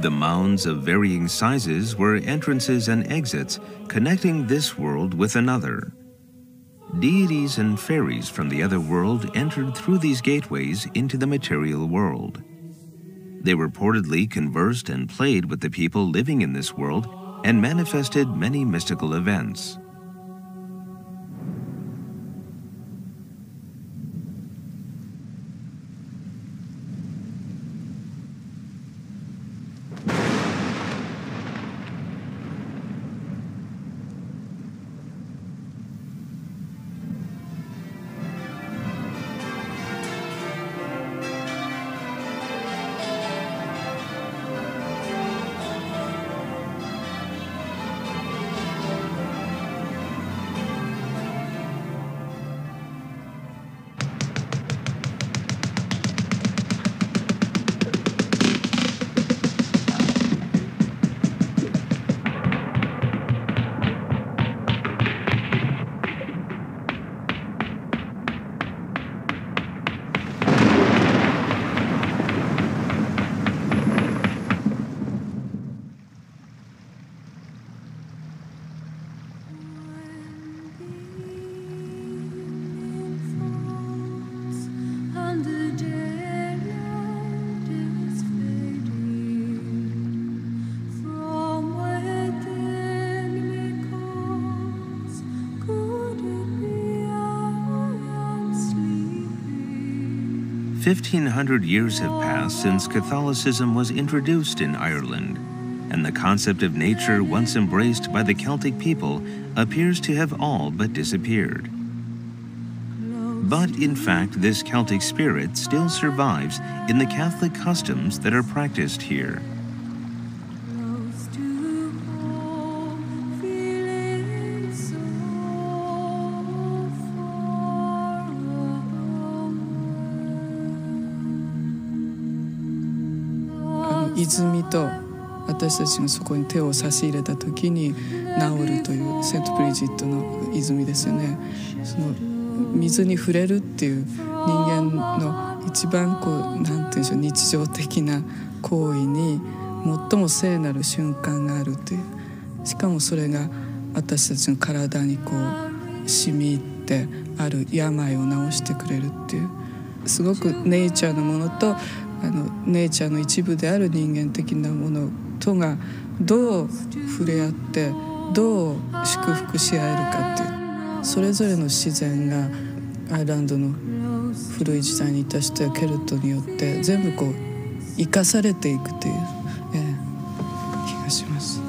The mounds of varying sizes were entrances and exits connecting this world with another. Deities and fairies from the other world entered through these gateways into the material world. They reportedly conversed and played with the people living in this world and manifested many mystical events. "1,500 years have passed since Catholicism was introduced in Ireland, and the concept of nature once embraced by the Celtic people appears to have all but disappeared. But in fact, this Celtic spirit still survives in the Catholic customs that are practiced here. 泉と私たちがそこに手を差し入れた時に治るというセント・ブリジットの泉ですよね。その水に触れるっていう人間の一番なんて言うんでしょう、日常的な行為に最も聖なる瞬間があるという、しかもそれが私たちの体に染み入ってある病を治してくれるっていう、すごくネイチャーのものとネイチャーの一部である人間的なものとがどう触れ合ってどう祝福し合えるかっていう、それぞれの自然がアイルランドの古い時代にいた人やケルトによって全部生かされていくという、気がします。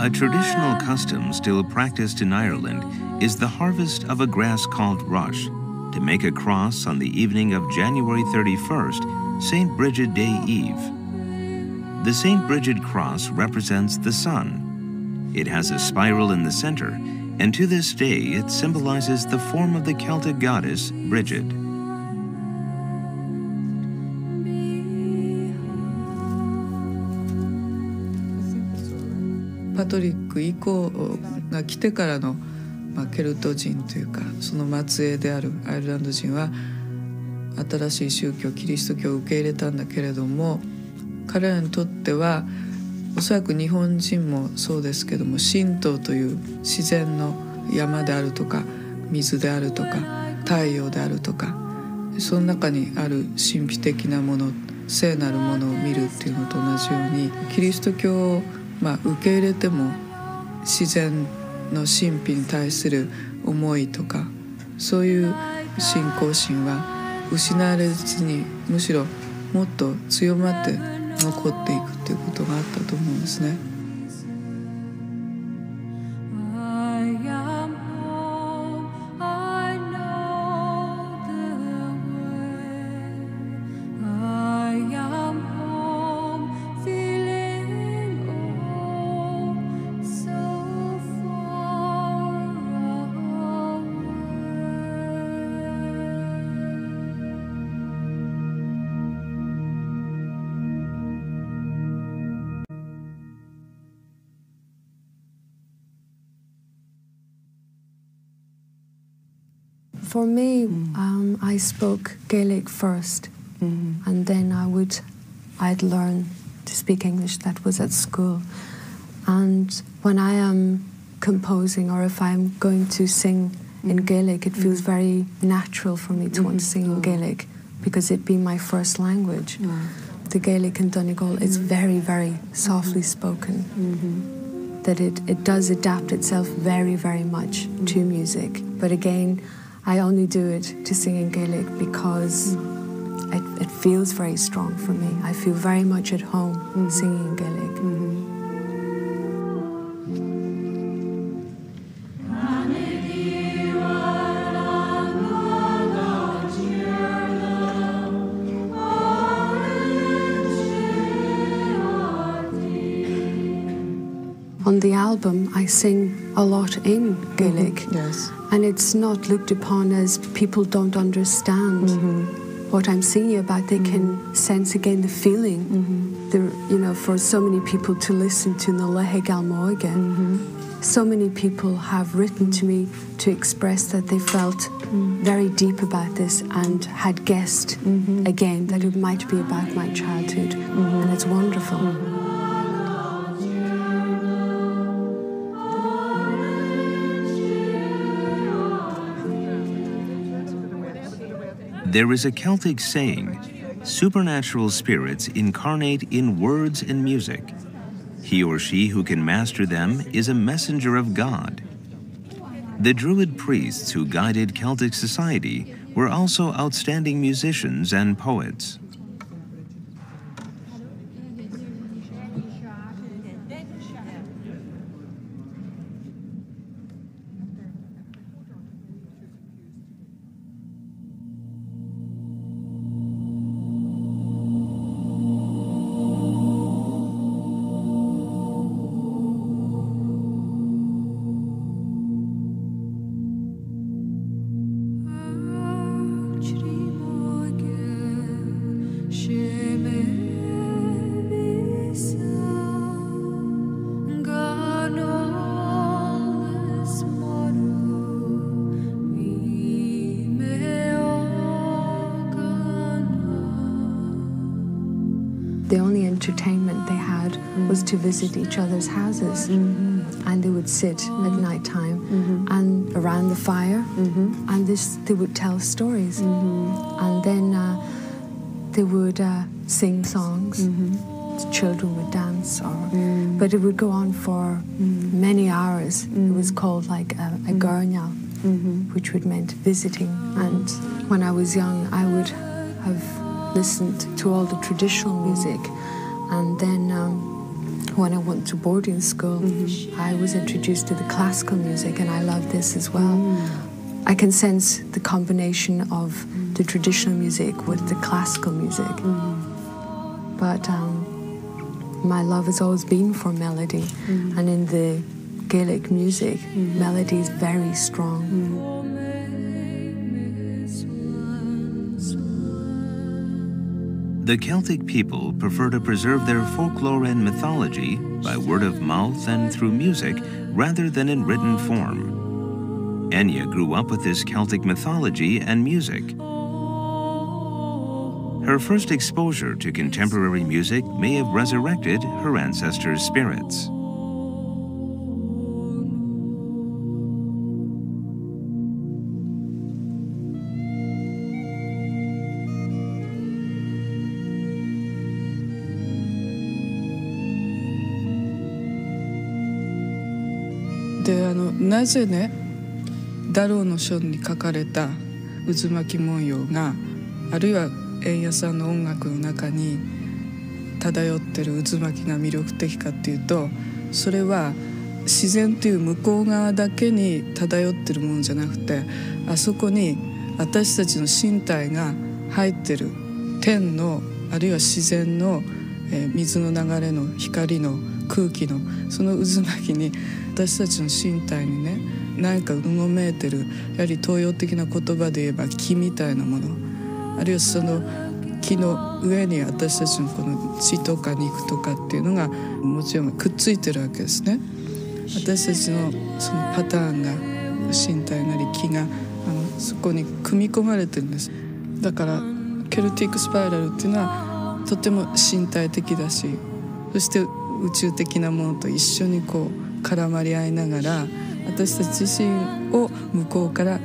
A traditional custom still practiced in Ireland is the harvest of a grass called rush to make a cross on the evening of January 31st, St. Bridget Day Eve. The St. Bridget cross represents the sun. It has a spiral in the center, and to this day it symbolizes the form of the Celtic goddess Bridget. パトリック以降が来てからの、ケルト人というかその末裔であるアイルランド人は新しい宗教キリスト教を受け入れたんだけれども、彼らにとってはおそらく日本人もそうですけども、神道という自然の山であるとか水であるとか太陽であるとか、その中にある神秘的なもの、聖なるものを見るっていうのと同じように、キリスト教を受け入れても自然の神秘に対する思いとかそういう信仰心は失われずに、むしろもっと強まって残っていくっていうことがあったと思うんですね。For me, I spoke Gaelic first, and then I'd learn to speak English. That was at school. And when I am composing, or if I'm going to sing in Gaelic, it feels very natural for me to want to sing in Gaelic, because it being my first language. The Gaelic in Donegal is very, very softly spoken. That it does adapt itself very, very much to music. But again, I only do it to sing in Gaelic because it feels very strong for me. I feel very much at home singing in Gaelic. On the album, I sing a lot in Gaelic, Yes. and it's not looked upon as people don't understand what I'm singing about. They can sense again the feeling. For so many people to listen to Nalehe Galmoiga, so many people have written to me to express that they felt very deep about this and had guessed again that it might be about my childhood, and it's wonderful. There is a Celtic saying, supernatural spirits incarnate in words and music. He or she who can master them is a messenger of God. The Druid priests who guided Celtic society were also outstanding musicians and poets. The only entertainment they had was to visit each other's houses, and they would sit at night time and around the fire, and they would tell stories, and then they would sing songs. Children would dance, but it would go on for many hours. It was called like a gurnyal, which would meant visiting. And when I was young, I would have listened to all the traditional music, and then when I went to boarding school, I was introduced to the classical music, and I loved this as well. I can sense the combination of the traditional music with the classical music, but my love has always been for melody, and in the Gaelic music, melody is very strong. The Celtic people prefer to preserve their folklore and mythology by word of mouth and through music rather than in written form. Enya grew up with this Celtic mythology and music. Her first exposure to contemporary music may have resurrected her ancestors' spirits.でなぜねダローの書に書かれた渦巻き文様があるいは円谷さんの音楽の中に漂ってる渦巻きが魅力的かっていうと、それは自然という向こう側だけに漂ってるものじゃなくて、あそこに私たちの身体が入ってる天のあるいは自然の、水の流れの光の空気のその渦巻きに私たちの身体にね何かうごめいてる、やはり東洋的な言葉で言えば気みたいなもの、あるいはその木の上に私たちのこの血とか肉とかっていうのがもちろんくっついてるわけですね。私たちのそのパターンが身体なり気がそこに組み込まれてるんです。だからケルティックスパイラルっていうのはとても身体的だし、そして宇宙的なものと一緒にこう絡まり合いながら、私たち自身を向こう側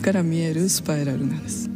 から見えるスパイラルなんです。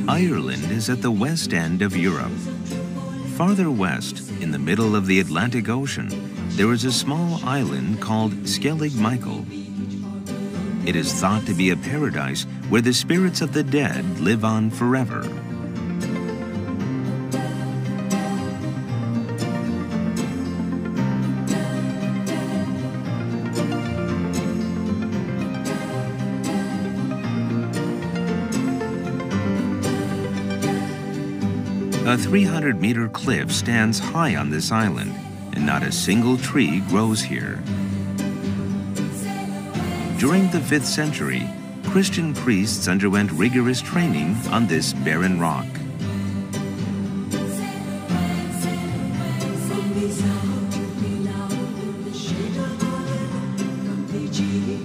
Ireland is at the west end of Europe. Farther west, in the middle of the Atlantic Ocean, there is a small island called Skellig Michael. It is thought to be a paradise where the spirits of the dead live on forever. A 300-meter cliff stands high on this island, and not a single tree grows here. During the 5th century, Christian priests underwent rigorous training on this barren rock.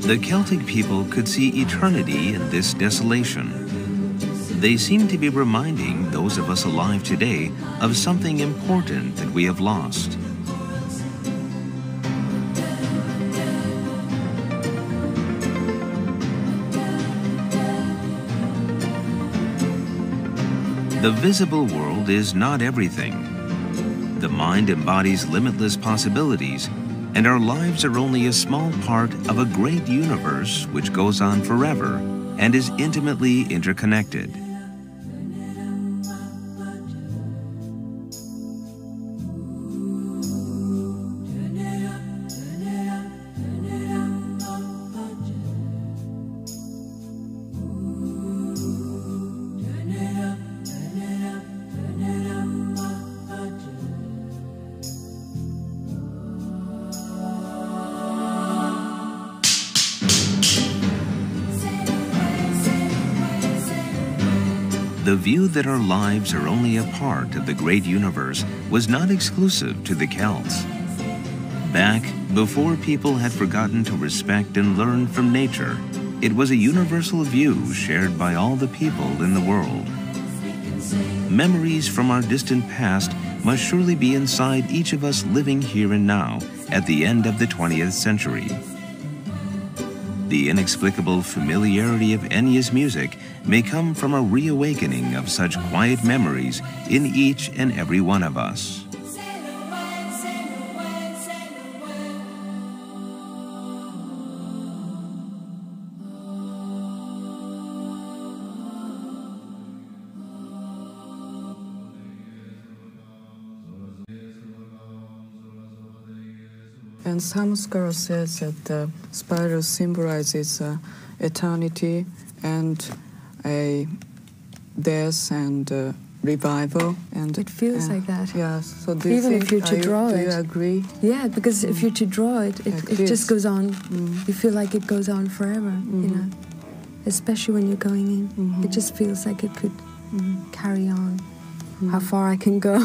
The Celtic people could see eternity in this desolation. They seem to be reminding those of us alive today of something important that we have lost. The visible world is not everything. The mind embodies limitless possibilities, and our lives are only a small part of a great universe which goes on forever and is intimately interconnected. The view that our lives are only a part of the great universe was not exclusive to the Celts. Back before people had forgotten to respect and learn from nature, it was a universal view shared by all the people in the world. Memories from our distant past must surely be inside each of us living here and now at the end of the 20th century. The inexplicable familiarity of Enya's music may come from a reawakening of such quiet memories in each and every one of us. And some scholars say that the spiral symbolizes eternity and a death and revival. And it feels like that. Yeah. So do even you if you're to draw it. Do you agree? Yeah, because if you're to draw it, it just goes on. You feel like it goes on forever. You know, especially when you're going in, it just feels like it could carry on. How far I can go.